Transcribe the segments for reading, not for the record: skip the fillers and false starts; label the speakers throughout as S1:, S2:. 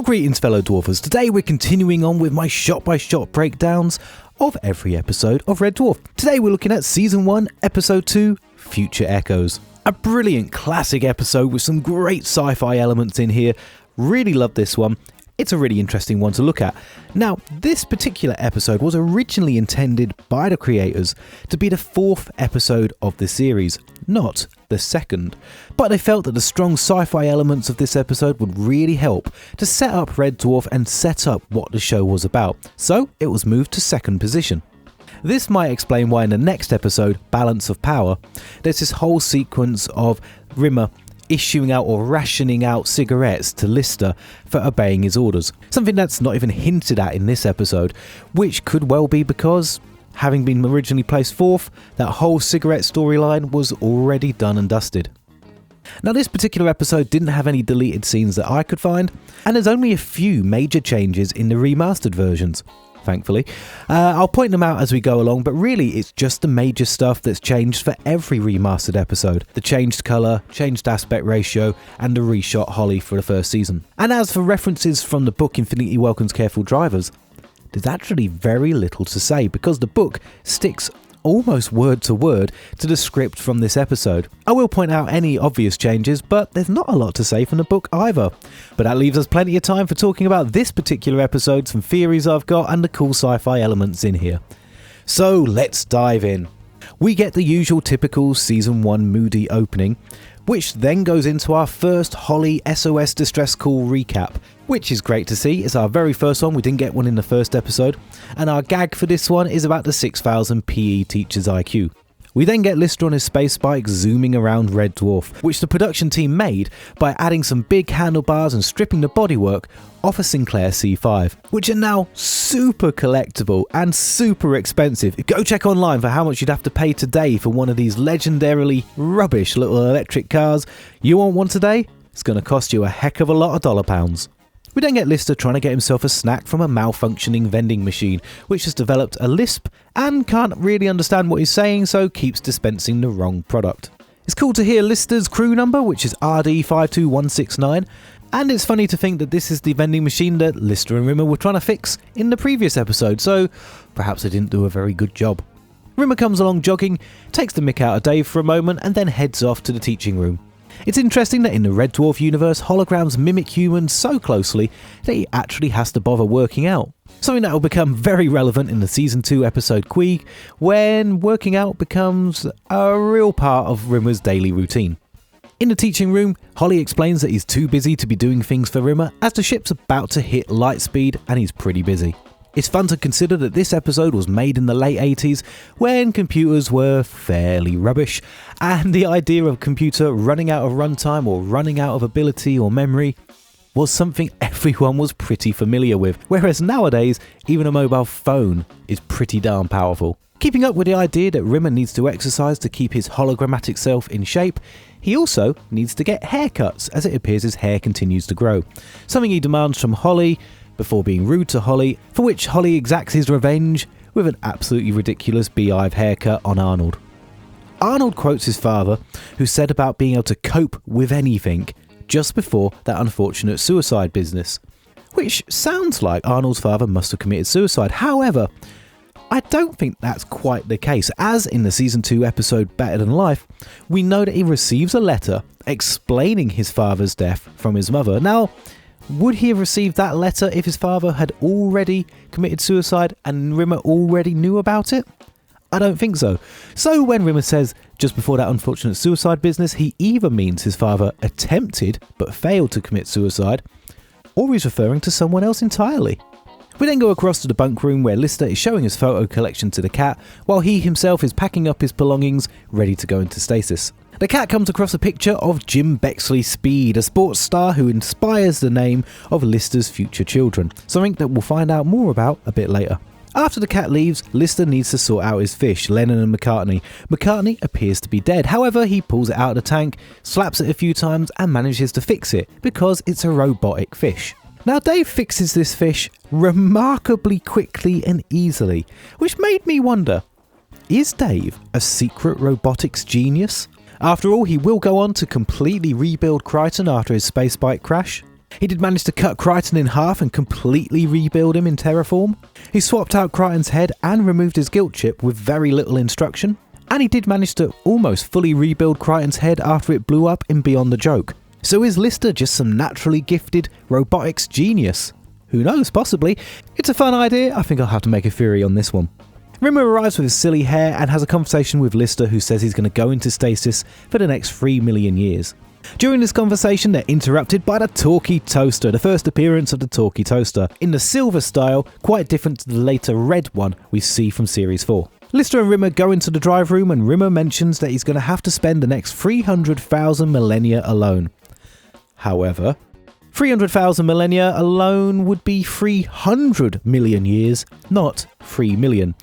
S1: Well, greetings fellow Dwarfers. Today we're continuing on with my shot-by-shot breakdowns of every episode of Red Dwarf. Today we're looking at Season 1, Episode 2, Future Echoes. A brilliant classic episode with some great sci-fi elements in here. Really love this one. It's a really interesting one to look at. Now, this particular episode was originally intended by the creators to be the 4th episode of the series, not the 2nd. But they felt that the strong sci-fi elements of this episode would really help to set up Red Dwarf and set up what the show was about. So it was moved to 2nd position. This might explain why in the next episode, Balance of Power, there's this whole sequence of Rimmer issuing out or rationing out cigarettes to Lister for obeying his orders. Something that's not even hinted at in this episode, which could well be because, having been originally placed 4th, that whole cigarette storyline was already done and dusted. Now, this particular episode didn't have any deleted scenes that I could find, and there's only a few major changes in the remastered versions. Thankfully. I'll point them out as we go along, but really it's just the major stuff that's changed for every remastered episode. The changed colour, changed aspect ratio, and the reshot Holly for the first season. And as for references from the book Infinity Welcomes Careful Drivers, there's actually very little to say because the book sticks almost word to word to the script from this episode. I will point out any obvious changes, but there's not a lot to say from the book either. But that leaves us plenty of time for talking about this particular episode, some theories I've got, and the cool sci-fi elements in here. So let's dive in. We get the usual typical Season 1 moody opening, which then goes into our first Holly SOS Distress Call recap, which is great to see. It's our very first one, we didn't get one in the first episode, and our gag for this one is about the 6,000 PE teacher's IQ. We then get Lister on his space bike zooming around Red Dwarf, which the production team made by adding some big handlebars and stripping the bodywork off a Sinclair C5, which are now super collectible and super expensive. Go check online for how much you'd have to pay today for one of these legendarily rubbish little electric cars. You want one today? It's going to cost you a heck of a lot of dollar pounds. We then get Lister trying to get himself a snack from a malfunctioning vending machine, which has developed a lisp and can't really understand what he's saying, so keeps dispensing the wrong product. It's cool to hear Lister's crew number, which is RD52169, and it's funny to think that this is the vending machine that Lister and Rimmer were trying to fix in the previous episode, so perhaps they didn't do a very good job. Rimmer comes along jogging, takes the mick out of Dave for a moment, and then heads off to the teaching room. It's interesting that in the Red Dwarf universe, holograms mimic humans so closely that he actually has to bother working out. Something that will become very relevant in the Season 2 episode Queeg, when working out becomes a real part of Rimmer's daily routine. In the teaching room, Holly explains that he's too busy to be doing things for Rimmer as the ship's about to hit light speed and he's pretty busy. It's fun to consider that this episode was made in the late 80s when computers were fairly rubbish, and the idea of a computer running out of runtime or running out of ability or memory was something everyone was pretty familiar with, whereas nowadays even a mobile phone is pretty darn powerful. Keeping up with the idea that Rimmer needs to exercise to keep his hologrammatic self in shape, he also needs to get haircuts as it appears his hair continues to grow, something he demands from Holly before being rude to Holly, for which Holly exacts his revenge with an absolutely ridiculous beehive haircut on Arnold. Arnold quotes his father, who said about being able to cope with anything just before that unfortunate suicide business, which sounds like Arnold's father must have committed suicide. However, I don't think that's quite the case, as in the Season 2 episode Better Than Life, we know that he receives a letter explaining his father's death from his mother. Now, would he have received that letter if his father had already committed suicide and Rimmer already knew about it? I don't think so. So when Rimmer says just before that unfortunate suicide business, he either means his father attempted but failed to commit suicide, or he's referring to someone else entirely. We then go across to the bunk room where Lister is showing his photo collection to the cat, while he himself is packing up his belongings, ready to go into stasis. The cat comes across a picture of Jim Bexley Speed, a sports star who inspires the name of Lister's future children, something that we'll find out more about a bit later. After the cat leaves, Lister needs to sort out his fish, Lennon and McCartney. McCartney appears to be dead, however he pulls it out of the tank, slaps it a few times and manages to fix it, because it's a robotic fish. Now Dave fixes this fish remarkably quickly and easily, which made me wonder, is Dave a secret robotics genius? After all, he will go on to completely rebuild Crichton after his spacebike crash. He did manage to cut Crichton in half and completely rebuild him in Terraform. He swapped out Crichton's head and removed his guilt chip with very little instruction. And he did manage to almost fully rebuild Crichton's head after it blew up in Beyond the Joke. So is Lister just some naturally gifted robotics genius? Who knows, possibly. It's a fun idea. I think I'll have to make a theory on this one. Rimmer arrives with his silly hair and has a conversation with Lister, who says he's going to go into stasis for the next 3 million years. During this conversation, they're interrupted by the Talkie Toaster, the first appearance of the Talkie Toaster, in the silver style, quite different to the later red one we see from Series 4. Lister and Rimmer go into the drive room and Rimmer mentions that he's going to have to spend the next 300,000 millennia alone. However, 300,000 millennia alone would be 300 million years, not 3 million.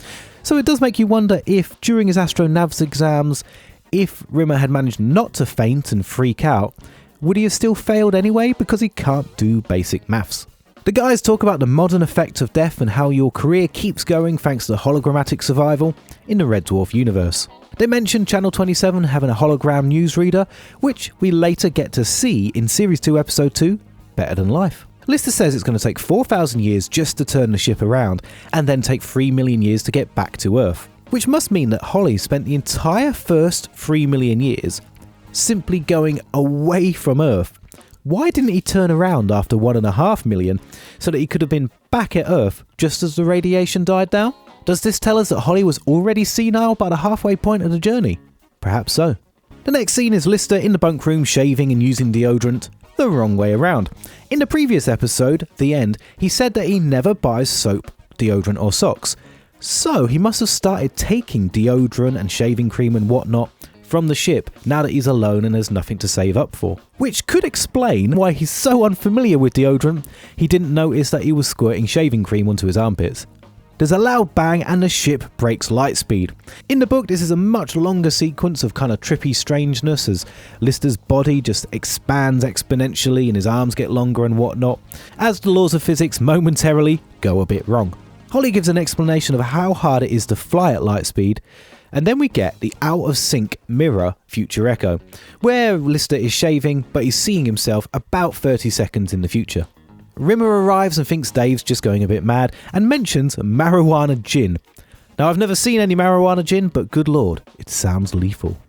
S1: So it does make you wonder if, during his astronavs exams, if Rimmer had managed not to faint and freak out, would he have still failed anyway because he can't do basic maths? The guys talk about the modern effects of death and how your career keeps going thanks to hologrammatic survival in the Red Dwarf universe. They mention Channel 27 having a hologram newsreader, which we later get to see in Series 2 Episode 2, Better Than Life. Lister says it's going to take 4,000 years just to turn the ship around, and then take 3 million years to get back to Earth. Which must mean that Holly spent the entire first 3 million years simply going away from Earth. Why didn't he turn around after 1.5 million so that he could have been back at Earth just as the radiation died down? Does this tell us that Holly was already senile by the halfway point of the journey? Perhaps so. The next scene is Lister in the bunk room shaving and using deodorant the wrong way around. In the previous episode, The End, he said that he never buys soap, deodorant or socks. So he must have started taking deodorant and shaving cream and whatnot from the ship now that he's alone and has nothing to save up for. Which could explain why he's so unfamiliar with deodorant, he didn't notice that he was squirting shaving cream onto his armpits. There's a loud bang and the ship breaks light speed. In the book, this is a much longer sequence of kind of trippy strangeness as Lister's body just expands exponentially and his arms get longer and whatnot, as the laws of physics momentarily go a bit wrong. Holly gives an explanation of how hard it is to fly at light speed, and then we get the out-of-sync mirror Future Echo, where Lister is shaving but he's seeing himself about 30 seconds in the future. Rimmer arrives and thinks Dave's just going a bit mad and mentions marijuana gin. Now I've never seen any marijuana gin, but good lord, it sounds lethal.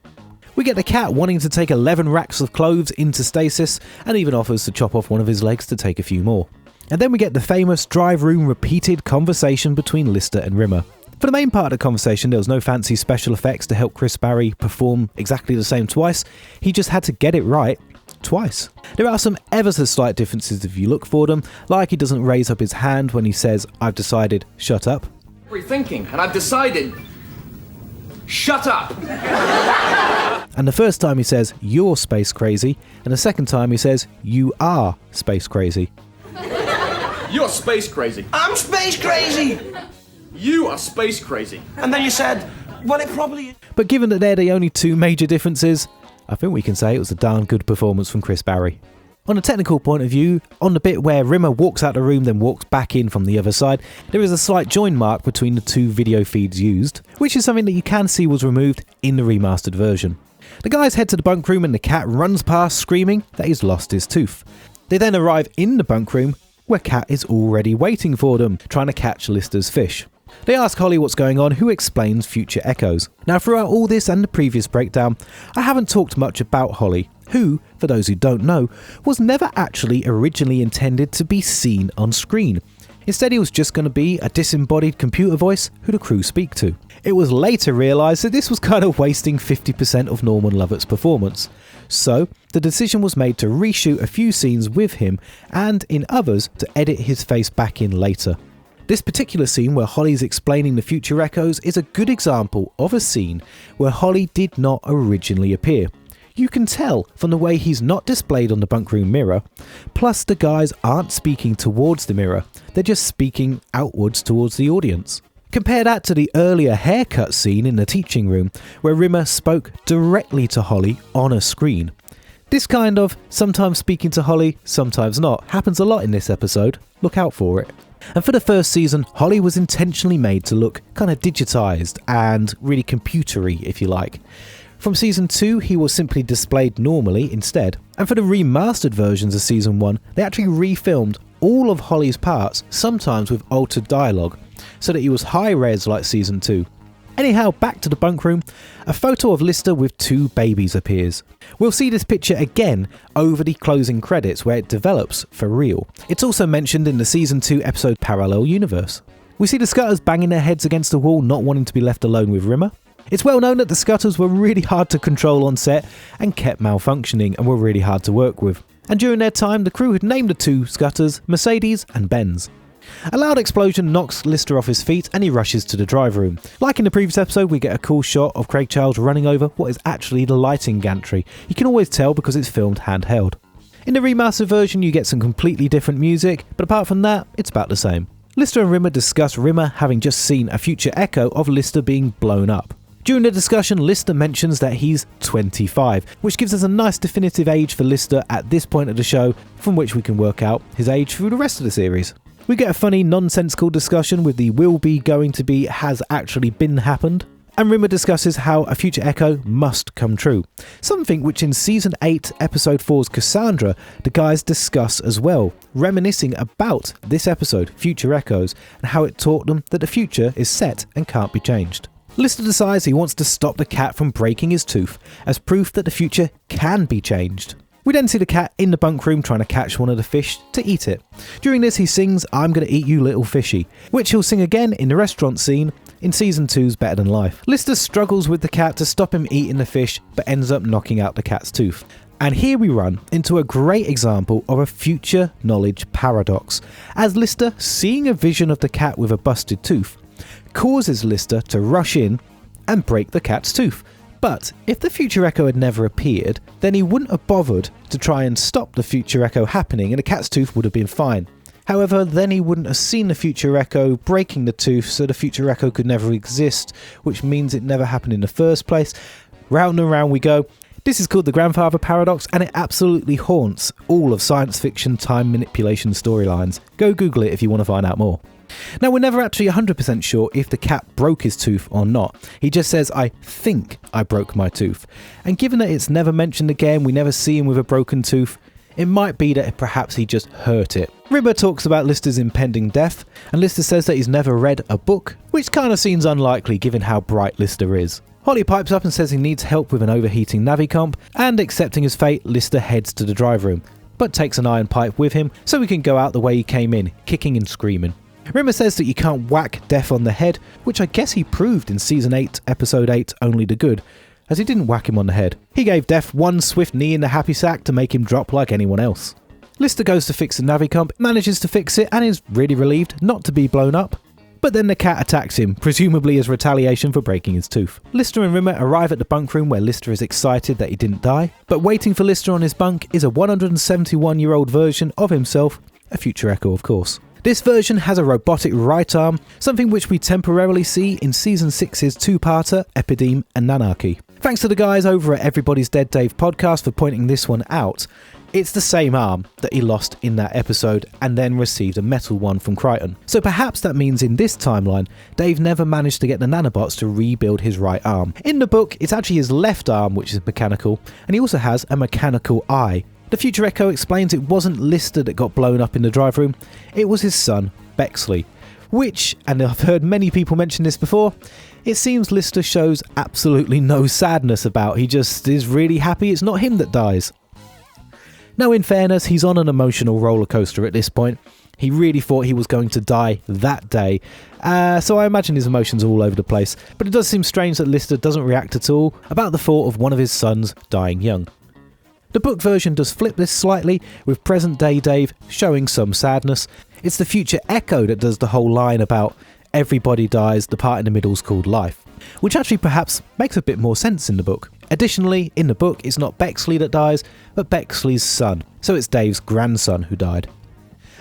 S1: We get the cat wanting to take 11 racks of clothes into stasis and even offers to chop off one of his legs to take a few more. And then we get the famous drive room repeated conversation between Lister and Rimmer. For the main part of the conversation, there was no fancy special effects to help Chris Barry perform exactly the same twice. He just had to get it right twice. There are some ever so slight differences if you look for them, like he doesn't raise up his hand when he says, "I've decided, shut up."
S2: Rethinking, and I've decided, shut up.
S1: And the first time he says, "You're space crazy," and the second time he says, "You are space crazy."
S2: You're space crazy.
S3: I'm space crazy!
S2: You are space crazy.
S3: And then you said, well, it probably is.
S1: But given that they're the only two major differences, I think we can say it was a darn good performance from Chris Barry. On a technical point of view, on the bit where Rimmer walks out the room then walks back in from the other side, there is a slight join mark between the two video feeds used, which is something that you can see was removed in the remastered version. The guys head to the bunk room and the cat runs past screaming that he's lost his tooth. They then arrive in the bunk room where Cat is already waiting for them, trying to catch Lister's fish. They ask Holly what's going on, who explains Future Echoes. Now throughout all this and the previous breakdown, I haven't talked much about Holly, who, for those who don't know, was never actually originally intended to be seen on screen. Instead, he was just going to be a disembodied computer voice who the crew speak to. It was later realised that this was kind of wasting 50% of Norman Lovett's performance. So, the decision was made to reshoot a few scenes with him and, in others, to edit his face back in later. This particular scene where Holly's explaining the Future Echoes is a good example of a scene where Holly did not originally appear. You can tell from the way he's not displayed on the bunk room mirror, plus the guys aren't speaking towards the mirror, they're just speaking outwards towards the audience. Compare that to the earlier haircut scene in the teaching room, where Rimmer spoke directly to Holly on a screen. This kind of sometimes speaking to Holly, sometimes not, happens a lot in this episode. Look out for it. And for the first season, Holly was intentionally made to look kind of digitised and really computery, if you like. From Season 2, he was simply displayed normally instead. And for the remastered versions of Season 1, they actually refilmed all of Holly's parts, sometimes with altered dialogue, so that he was high res like Season 2. Anyhow, back to the bunk room, a photo of Lister with 2 babies appears. We'll see this picture again over the closing credits where it develops for real. It's also mentioned in the Season 2 episode Parallel Universe. We see the Scutters banging their heads against the wall, not wanting to be left alone with Rimmer. It's well known that the Scutters were really hard to control on set and kept malfunctioning and were really hard to work with. And during their time, the crew had named the 2 Scutters Mercedes and Benz. A loud explosion knocks Lister off his feet and he rushes to the drive room. Like in the previous episode, we get a cool shot of Craig Charles running over what is actually the lighting gantry. You can always tell because it's filmed handheld. In the remastered version, you get some completely different music, but apart from that, it's about the same. Lister and Rimmer discuss Rimmer having just seen a future echo of Lister being blown up. During the discussion, Lister mentions that he's 25, which gives us a nice definitive age for Lister at this point of the show, from which we can work out his age through the rest of the series. We get a funny, nonsensical discussion with the will be, going to be, has actually been happened. And Rimmer discusses how a future echo must come true. Something which in Season 8, Episode 4's Cassandra, the guys discuss as well, reminiscing about this episode, Future Echoes, and how it taught them that the future is set and can't be changed. Lister decides he wants to stop the cat from breaking his tooth as proof that the future can be changed. We then see the cat in the bunk room trying to catch one of the fish to eat it. During this he sings "I'm gonna eat you little fishy," which he'll sing again in the restaurant scene in Season 2's Better Than Life. Lister struggles with the cat to stop him eating the fish but ends up knocking out the cat's tooth. And here we run into a great example of a future knowledge paradox, as Lister, seeing a vision of the cat with a busted tooth, causes Lister to rush in and break the cat's tooth. But if the future echo had never appeared, then he wouldn't have bothered to try and stop the future echo happening and the cat's tooth would have been fine. However, then he wouldn't have seen the future echo breaking the tooth, so the future echo could never exist, which means it never happened in the first place. Round and round we go. This is called the grandfather paradox, and it absolutely haunts all of science fiction time manipulation storylines. Go Google it if you want to find out more. Now, we're never actually 100% sure if the cat broke his tooth or not. He just says, "I think I broke my tooth." And given that it's never mentioned again, we never see him with a broken tooth, it might be that perhaps he just hurt it. Rimmer talks about Lister's impending death, and Lister says that he's never read a book, which kind of seems unlikely given how bright Lister is. Holly pipes up and says he needs help with an overheating navicomp, and accepting his fate, Lister heads to the drive room, but takes an iron pipe with him so he can go out the way he came in, kicking and screaming. Rimmer says that you can't whack Death on the head, which I guess he proved in Season 8, Episode 8, Only the Good, as he didn't whack him on the head. He gave Death one swift knee in the happy sack to make him drop like anyone else. Lister goes to fix the navicomp, manages to fix it, and is really relieved not to be blown up. But then the cat attacks him, presumably as retaliation for breaking his tooth. Lister and Rimmer arrive at the bunk room where Lister is excited that he didn't die, but waiting for Lister on his bunk is a 171-year-old version of himself, a future echo of course. This version has a robotic right arm, something which we temporarily see in Season 6's two-parter, Epideme and Nanarchy. Thanks to the guys over at Everybody's Dead Dave podcast for pointing this one out. It's the same arm that he lost in that episode and then received a metal one from Crichton. So perhaps that means in this timeline, Dave never managed to get the nanobots to rebuild his right arm. In the book, it's actually his left arm which is mechanical, and he also has a mechanical eye. The future echo explains it wasn't Lister that got blown up in the drive room, it was his son, Bexley. Which, and I've heard many people mention this before, it seems Lister shows absolutely no sadness about. He just is really happy it's not him that dies. Now, in fairness, he's on an emotional roller coaster at this point. He really thought he was going to die that day, so I imagine his emotions are all over the place. But it does seem strange that Lister doesn't react at all about the thought of one of his sons dying young. The book version does flip this slightly, with present-day Dave showing some sadness. It's the future echo that does the whole line about everybody dies, the part in the middle's called life, which actually perhaps makes a bit more sense in the book. Additionally, in the book, it's not Bexley that dies, but Bexley's son, so it's Dave's grandson who died.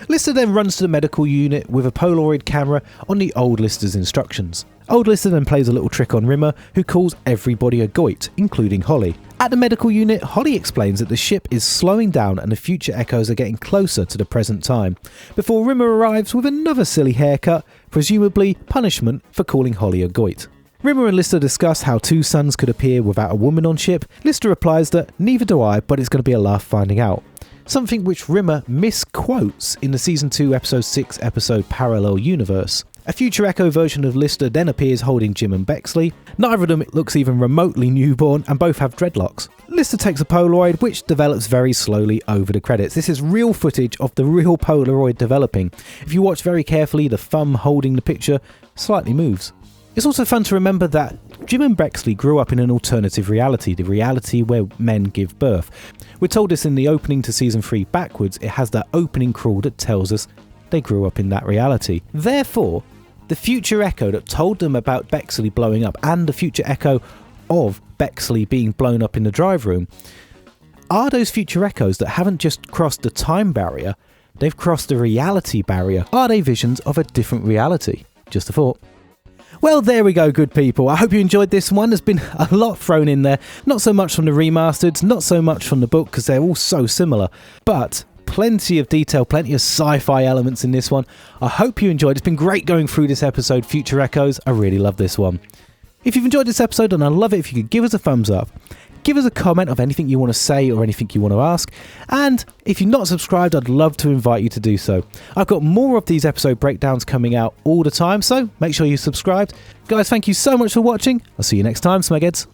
S1: Lister then runs to the medical unit with a Polaroid camera on the old Lister's instructions. Old Lister then plays a little trick on Rimmer, who calls everybody a goit, including Holly. At the medical unit, Holly explains that the ship is slowing down and the future echoes are getting closer to the present time, before Rimmer arrives with another silly haircut, presumably punishment for calling Holly a goit. Rimmer and Lister discuss how two suns could appear without a woman on ship. Lister replies that neither do I, but it's going to be a laugh finding out. Something which Rimmer misquotes in the Season 2 Episode 6 episode Parallel Universe. A Future Echo version of Lister then appears holding Jim and Bexley. Neither of them looks even remotely newborn and both have dreadlocks. Lister takes a Polaroid which develops very slowly over the credits. This is real footage of the real Polaroid developing. If you watch very carefully, the thumb holding the picture slightly moves. It's also fun to remember that Jim and Bexley grew up in an alternative reality, the reality where men give birth. We're told this in the opening to Season 3 backwards. It has that opening crawl that tells us they grew up in that reality. Therefore, the Future Echo that told them about Bexley blowing up and the Future Echo of Bexley being blown up in the drive room are those Future Echoes that haven't just crossed the time barrier, they've crossed the reality barrier. Are they visions of a different reality? Just a thought. Well, there we go, good people. I hope you enjoyed this one. There's been a lot thrown in there. Not so much from the remasters, not so much from the book because they're all so similar, but plenty of detail, plenty of sci-fi elements in this one. I hope you enjoyed. It's been great going through this episode, Future Echoes. I really love this one. If you've enjoyed this episode, and I'd love it if you could give us a thumbs up. Give us a comment of anything you want to say or anything you want to ask. And if you're not subscribed, I'd love to invite you to do so. I've got more of these episode breakdowns coming out all the time, so make sure you're subscribed. Guys, thank you so much for watching. I'll see you next time, Smegheads.